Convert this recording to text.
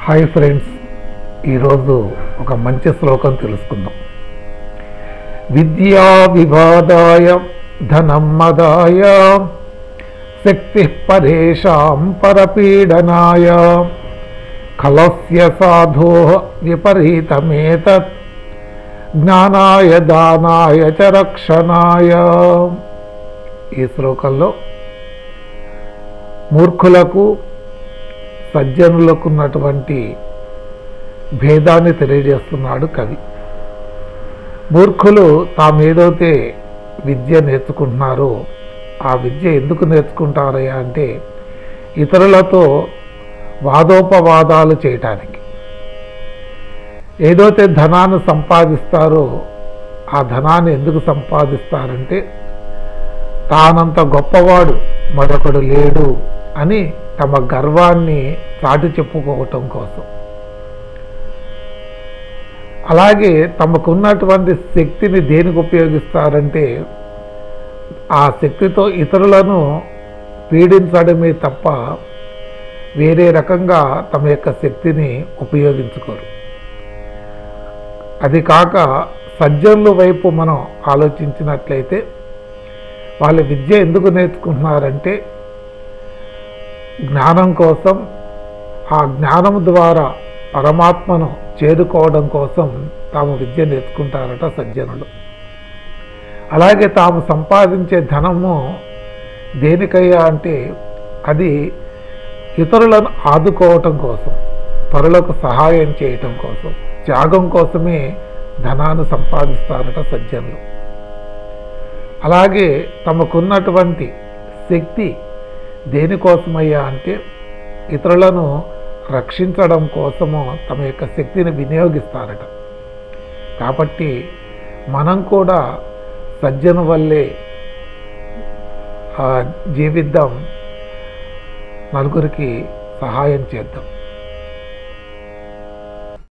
Hi friends, ఈరోజు ఒక మంచి శ్లోకం తెలుసుకుందాం. విద్యా వివాదాయ ధనం మదాయ శక్తి పరేషాం పరపీడనాయ ఖలస్య సాధో విపరీతమేతత్ జ్ఞానాయ దానాయ చ రక్షణాయ. ఈ శ్లోకంలో మూర్ఖులకు సజ్జనులకు ఉన్నటువంటి భేదాన్ని తెలియజేస్తున్నాడు కవి. మూర్ఖులు తామేదైతే విద్య నేర్చుకుంటున్నారో ఆ విద్య ఎందుకు నేర్చుకుంటారయ్యా అంటే ఇతరులతో వాదోపవాదాలు చేయటానికి. ఏదైతే ధనాన్ని సంపాదిస్తారో ఆ ధనాన్ని ఎందుకు సంపాదిస్తారంటే తానంత గొప్పవాడు మరొకడు లేడు అని తమ గర్వాన్ని చాటి చెప్పుకోవటం కోసం. అలాగే తమకున్నటువంటి శక్తిని దేనికి ఉపయోగిస్తారంటే ఆ శక్తితో ఇతరులను పీడించడమే తప్ప వేరే రకంగా తమ యొక్క శక్తిని ఉపయోగించుకోరు. అది కాక సజ్జనుల వైపు మనం ఆలోచించినట్లయితే వాళ్ళ విద్య ఎందుకు నేర్చుకుంటున్నారంటే జ్ఞానం కోసం, ఆ జ్ఞానం ద్వారా పరమాత్మను చేరుకోవడం కోసం తాము విద్య నేర్చుకుంటారట సజ్జనులు. అలాగే తాము సంపాదించే ధనము దేనికయ్యా అంటే అది ఇతరులను ఆదుకోవటం కోసం, పరులకు సహాయం చేయటం కోసం, త్యాగం కోసమే ధనాన్ని సంపాదిస్తారట సజ్జనులు. అలాగే తమకున్నటువంటి శక్తి దేనికోసమయ్యా అంటే ఇతరులను రక్షించడం కోసము తమ యొక్క శక్తిని వినియోగిస్తారట. కాబట్టి మనం కూడా సజ్జన వల్లే జీవిద్దాం, నలుగురికి సహాయం చేద్దాం.